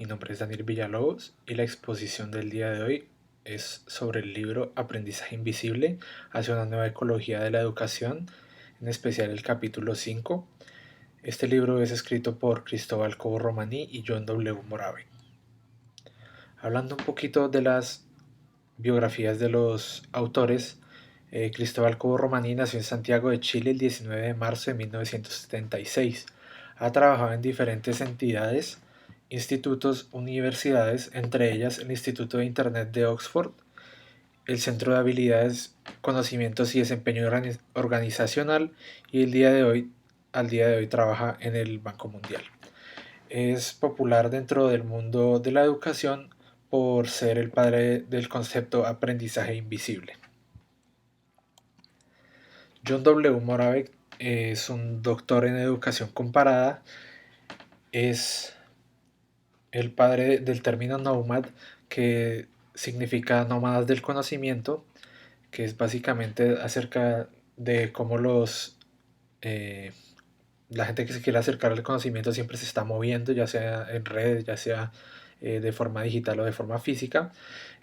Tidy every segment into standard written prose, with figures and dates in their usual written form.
Mi nombre es Daniel Villalobos y la exposición del día de hoy es sobre el libro Aprendizaje Invisible hacia una nueva ecología de la educación, en especial el capítulo 5. Este libro es escrito por Cristóbal Cobo Romaní y John W. Moravec. Hablando un poquito de las biografías de los autores, Cristóbal Cobo Romaní nació en Santiago de Chile el 19 de marzo de 1976. Ha trabajado en diferentes entidades, institutos, universidades, entre ellas el Instituto de Internet de Oxford, el Centro de Habilidades, Conocimientos y Desempeño Organizacional y al día de hoy trabaja en el Banco Mundial. Es popular dentro del mundo de la educación por ser el padre del concepto aprendizaje invisible. John W. Moravec es un doctor en educación comparada, es el padre del término nomad, que significa nómadas del conocimiento, que es básicamente acerca de cómo eh, la gente que se quiere acercar al conocimiento siempre se está moviendo, ya sea en redes, ya sea de forma digital o de forma física.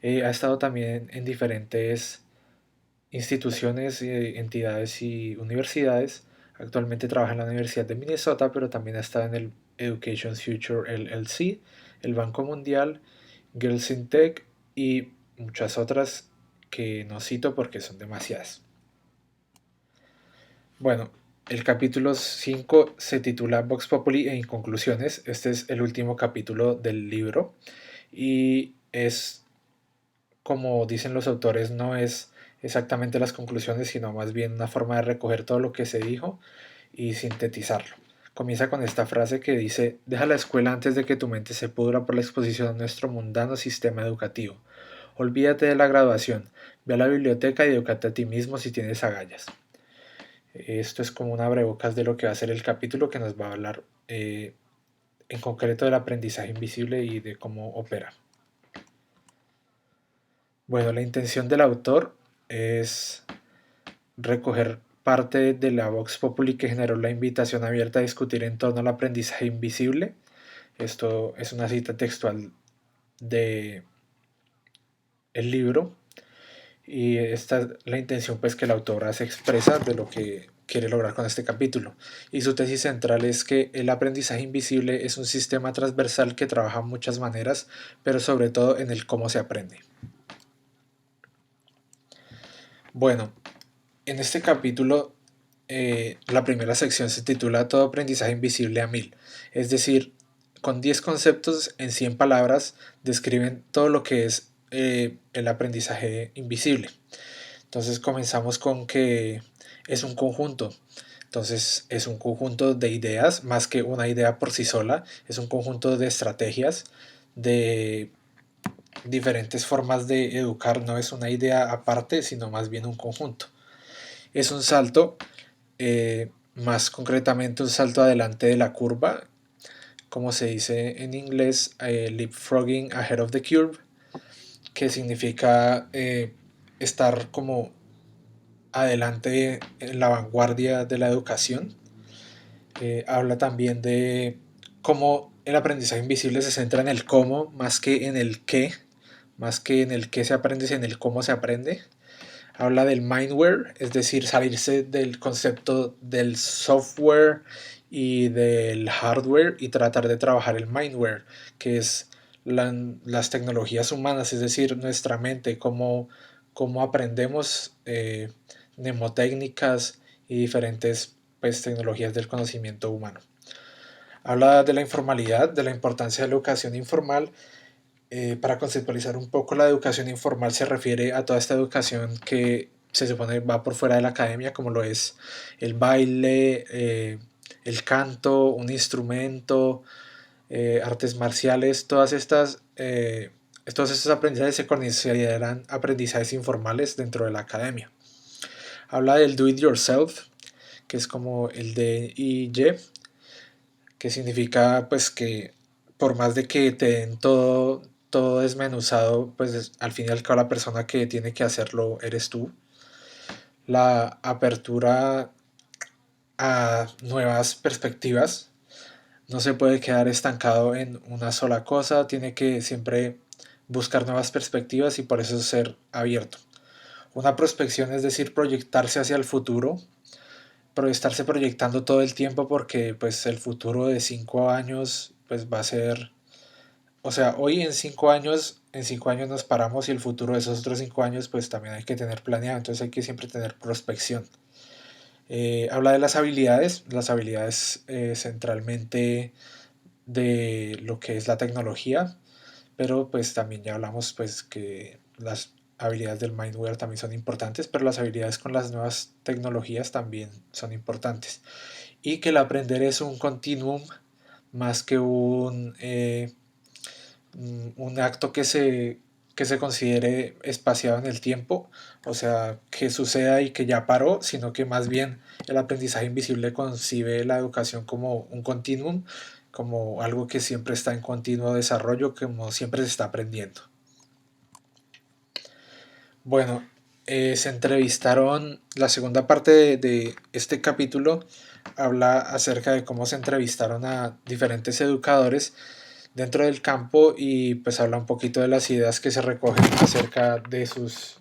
Ha estado también en diferentes instituciones, entidades y universidades. Actualmente trabaja en la Universidad de Minnesota, pero también ha estado en el Education Future LLC, el Banco Mundial, Girls in Tech y muchas otras que no cito porque son demasiadas. Bueno, el capítulo 5 se titula Vox Populi e Inconclusiones. Este es el último capítulo del libro y es, como dicen los autores, no es exactamente las conclusiones, sino más bien una forma de recoger todo lo que se dijo y sintetizarlo. Comienza con esta frase que dice: deja la escuela antes de que tu mente se pudra por la exposición a nuestro mundano sistema educativo. Olvídate de la graduación, ve a la biblioteca y edúcate a ti mismo si tienes agallas. Esto es como un abrebocas de lo que va a ser el capítulo, que nos va a hablar en concreto del aprendizaje invisible y de cómo opera. Bueno, la intención del autor es recoger parte de la Vox Populi que generó la invitación abierta a discutir en torno al aprendizaje invisible. Esto es una cita textual de el libro y esta es la intención pues que el autor se expresa de lo que quiere lograr con este capítulo. Y su tesis central es que el aprendizaje invisible es un sistema transversal que trabaja de muchas maneras, pero sobre todo en el cómo se aprende. Bueno, en este capítulo la primera sección se titula Todo aprendizaje invisible a 1000, es decir, con 10 conceptos en 100 palabras describen todo lo que es el aprendizaje invisible. Entonces comenzamos con que es un conjunto. Entonces es un conjunto de ideas, más que una idea por sí sola, es un conjunto de estrategias, de diferentes formas de educar, no es una idea aparte, sino más bien un conjunto. Es un salto, más concretamente un salto adelante de la curva, como se dice en inglés, leapfrogging ahead of the curve, que significa estar como adelante en la vanguardia de la educación. Habla también de cómo el aprendizaje invisible se centra en el cómo más que en el qué, más que en el qué se aprende, sino en el cómo se aprende. Habla del mindware, es decir, salirse del concepto del software y del hardware y tratar de trabajar el mindware, que es las tecnologías humanas, es decir, nuestra mente, cómo aprendemos mnemotécnicas y diferentes pues, tecnologías del conocimiento humano. Habla de la informalidad, de la importancia de la educación informal. Para conceptualizar un poco, la educación informal se refiere a toda esta educación que se supone va por fuera de la academia, como lo es el baile, el canto, un instrumento, artes marciales, todos estos aprendizajes se consideran aprendizajes informales dentro de la academia. Habla del do it yourself, que es como el DIY, que significa pues que por más de que te den todo desmenuzado, pues al fin y al cabo la persona que tiene que hacerlo eres tú. La apertura a nuevas perspectivas, no se puede quedar estancado en una sola cosa, tiene que siempre buscar nuevas perspectivas y por eso ser abierto. Una prospección es decir, proyectarse hacia el futuro, pero estarse proyectando todo el tiempo porque pues el futuro de 5 años pues va a ser, o sea, hoy en 5 años nos paramos y el futuro de esos otros 5 años pues también hay que tener planeado, entonces hay que siempre tener prospección. Habla de las habilidades centralmente de lo que es la tecnología, pero pues también ya hablamos pues que las habilidades del mindware también son importantes, pero las habilidades con las nuevas tecnologías también son importantes. Y que el aprender es un continuum más que un acto que se considere espaciado en el tiempo, o sea, que suceda y que ya paró, sino que más bien el aprendizaje invisible concibe la educación como un continuum, como algo que siempre está en continuo desarrollo, como siempre se está aprendiendo. Bueno, se entrevistaron, la segunda parte de este capítulo habla acerca de cómo se entrevistaron a diferentes educadores dentro del campo y pues habla un poquito de las ideas que se recogen acerca de sus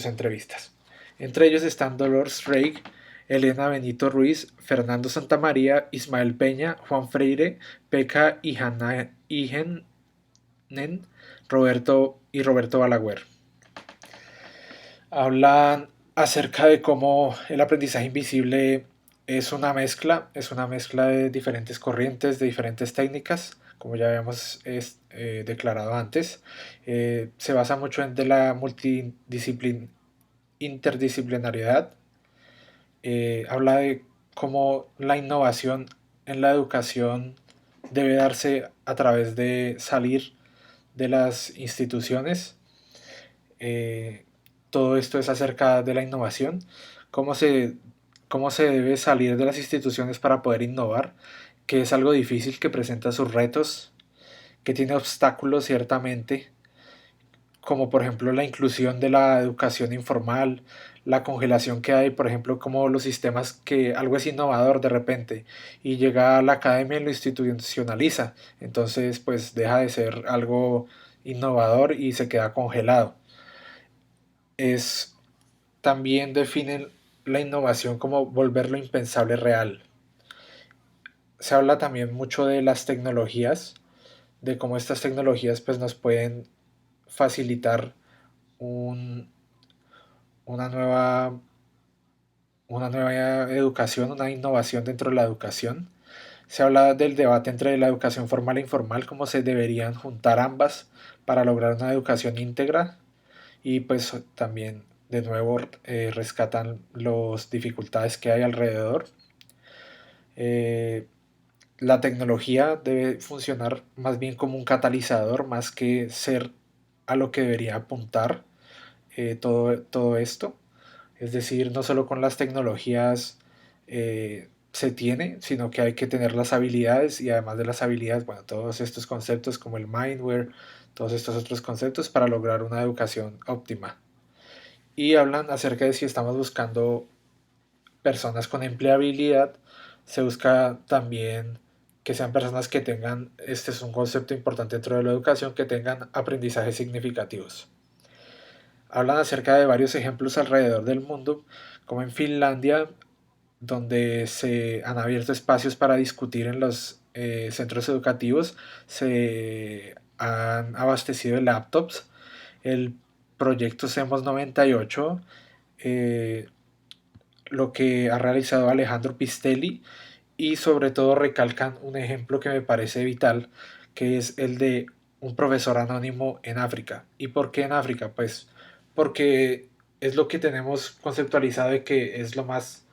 entrevistas. Entre ellos están Dolores Reig, Elena Benito Ruiz, Fernando Santamaría, Ismael Peña, Juan Freire, Peca Ihanen, Roberto Balaguer. Hablan acerca de cómo el aprendizaje invisible es una mezcla de diferentes corrientes, de diferentes técnicas, como ya habíamos declarado antes. Se basa mucho en de la interdisciplinariedad. Habla de cómo la innovación en la educación debe darse a través de salir de las instituciones. eh, Todo esto es acerca de la innovación, cómo se, cómo se debe salir de las instituciones para poder innovar, que es algo difícil, que presenta sus retos, que tiene obstáculos ciertamente, como por ejemplo la inclusión de la educación informal, la congelación que hay, por ejemplo, como los sistemas que algo es innovador de repente y llega a la academia y lo institucionaliza, entonces pues deja de ser algo innovador y se queda congelado. Es También definen la innovación como volver lo impensable real. Se habla también mucho de las tecnologías, de cómo estas tecnologías pues, nos pueden facilitar un- una nueva, una nueva educación, una innovación dentro de la educación. Se habla del debate entre la educación formal e informal, cómo se deberían juntar ambas para lograr una educación íntegra y pues también de nuevo rescatan las dificultades que hay alrededor. Eh, la tecnología debe funcionar más bien como un catalizador, más que ser a lo que debería apuntar todo esto. Es decir, no solo con las tecnologías se tiene, sino que hay que tener las habilidades y además de las habilidades, bueno, todos estos conceptos como el mindware, todos estos otros conceptos para lograr una educación óptima. Y hablan acerca de si estamos buscando personas con empleabilidad, se busca también que sean personas que tengan, este es un concepto importante dentro de la educación, que tengan aprendizajes significativos. Hablan acerca de varios ejemplos alrededor del mundo, como en Finlandia, donde se han abierto espacios para discutir en los centros educativos, se han abastecido de laptops. El proyecto CEMOS 98 eh, lo que ha realizado Alejandro Pistelli y sobre todo recalcan un ejemplo que me parece vital, que es el de un profesor anónimo en África. ¿Y por qué en África? Pues porque es lo que tenemos conceptualizado de que es lo más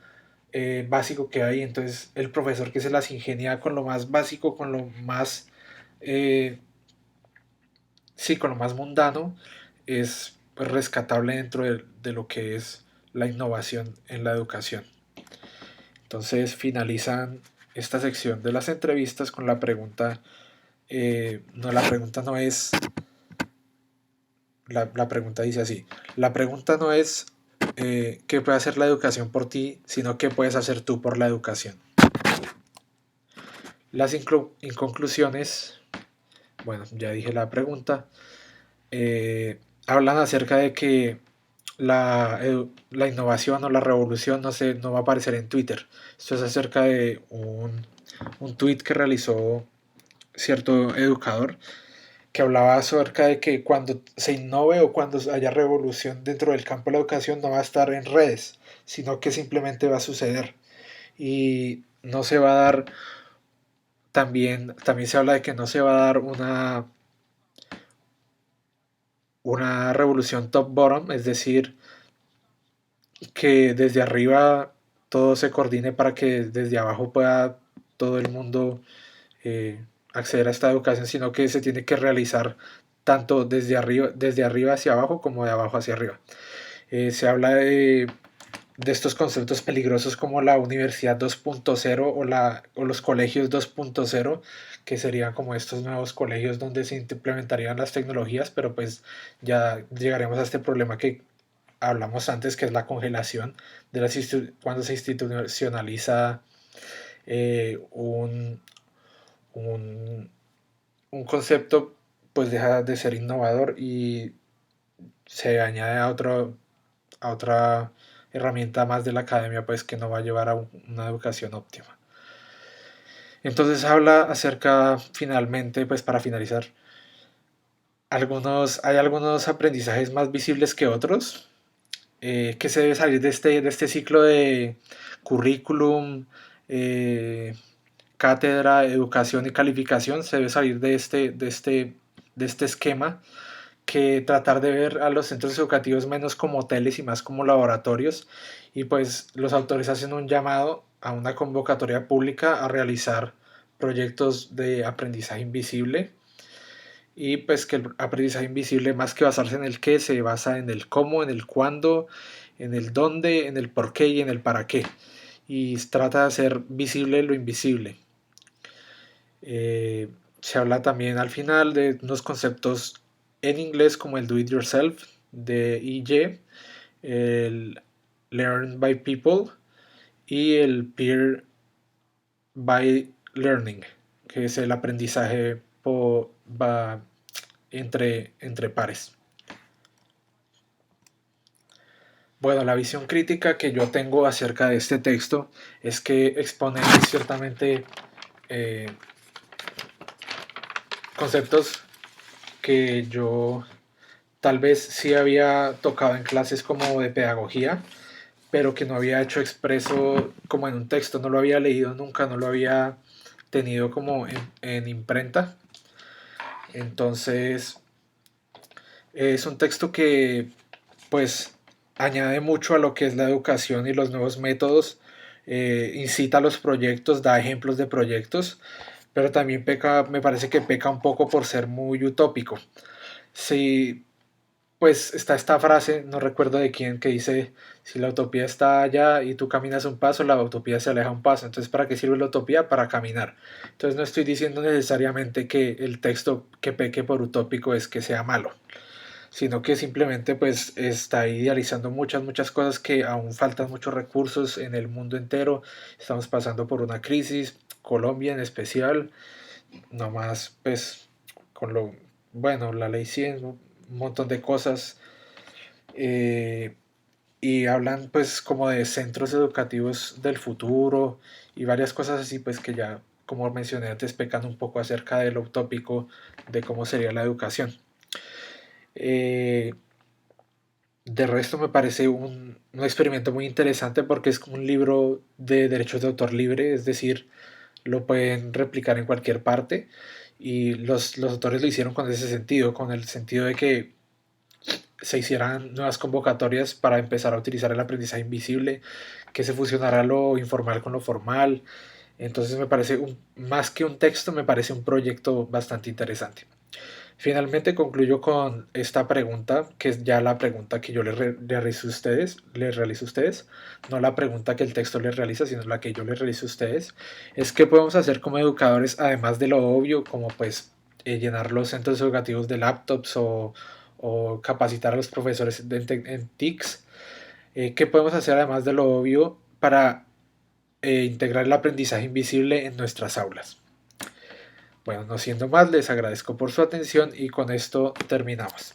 básico que hay, entonces el profesor que se las ingenia con lo más básico, con lo más, eh, sí, con lo más mundano, es pues, rescatable dentro de lo que es la innovación en la educación. Entonces finalizan esta sección de las entrevistas con la pregunta, no, la pregunta no es, la pregunta dice así, la pregunta no es qué puede hacer la educación por ti, sino qué puedes hacer tú por la educación. Las inconclusiones, bueno, ya dije la pregunta, hablan acerca de que la innovación o la revolución no va a aparecer en Twitter. Esto es acerca de un tweet que realizó cierto educador que hablaba acerca de que cuando se innove o cuando haya revolución dentro del campo de la educación no va a estar en redes, sino que simplemente va a suceder. Y no se va a dar, también se habla de que no se va a dar una revolución top-bottom, es decir, que desde arriba todo se coordine para que desde abajo pueda todo el mundo eh, acceder a esta educación, sino que se tiene que realizar tanto desde arriba hacia abajo como de abajo hacia arriba. Se habla de estos conceptos peligrosos como la universidad 2.0 o los colegios 2.0, que serían como estos nuevos colegios donde se implementarían las tecnologías, pero pues ya llegaremos a este problema que hablamos antes, que es la congelación de cuando se institucionaliza un, un concepto, pues deja de ser innovador y se añade a otra herramienta más de la academia, pues que no va a llevar a una educación óptima. Entonces habla acerca, finalmente, pues para finalizar, hay algunos aprendizajes más visibles que otros, que se debe salir de este ciclo de currículum, eh, cátedra, educación y calificación, se debe salir de este esquema, que tratar de ver a los centros educativos menos como hoteles y más como laboratorios. Y pues los autores hacen un llamado a una convocatoria pública a realizar proyectos de aprendizaje invisible, y pues que el aprendizaje invisible, más que basarse en el qué, se basa en el cómo, en el cuándo, en el dónde, en el por qué y en el para qué, y trata de hacer visible lo invisible. Eh, Se habla también al final de unos conceptos en inglés como el do it yourself de EJ, el learn by people y el peer by learning, que es el aprendizaje entre pares. Bueno, la visión crítica que yo tengo acerca de este texto es que expone ciertamente eh, conceptos que yo tal vez sí había tocado en clases como de pedagogía, pero que no había hecho expreso como en un texto, no lo había leído nunca, no lo había tenido como en imprenta. Entonces es un texto que pues añade mucho a lo que es la educación y los nuevos métodos, incita a los proyectos, da ejemplos de proyectos, pero también peca, me parece que peca un poco por ser muy utópico. Si Pues está esta frase, no recuerdo de quién, que dice, si la utopía está allá y tú caminas un paso, la utopía se aleja un paso. Entonces, ¿para qué sirve la utopía? Para caminar. Entonces, no estoy diciendo necesariamente que el texto que peque por utópico es que sea malo, sino que simplemente pues está idealizando muchas cosas, que aún faltan muchos recursos en el mundo entero. Estamos pasando por una crisis, Colombia en especial, nomás pues con bueno, la ley 100, un montón de cosas, eh, y hablan pues como de centros educativos del futuro y varias cosas así, pues que ya, como mencioné antes, pecan un poco acerca de lo utópico de cómo sería la educación. Eh, de resto me parece un experimento muy interesante porque es un libro de derechos de autor libre, es decir, lo pueden replicar en cualquier parte, y los autores lo hicieron con ese sentido, con el sentido de que se hicieran nuevas convocatorias para empezar a utilizar el aprendizaje invisible, que se fusionara lo informal con lo formal. Entonces me parece, más que un texto, me parece un proyecto bastante interesante. Finalmente concluyo con esta pregunta, que es ya la pregunta que yo les realizo a ustedes, no la pregunta que el texto les realiza, sino la que yo les realizo a ustedes. Es qué podemos hacer como educadores, además de lo obvio, como pues llenar los centros educativos de laptops o capacitar a los profesores en TICs. ¿Qué podemos hacer además de lo obvio para integrar el aprendizaje invisible en nuestras aulas? Bueno, no siendo más, les agradezco por su atención y con esto terminamos.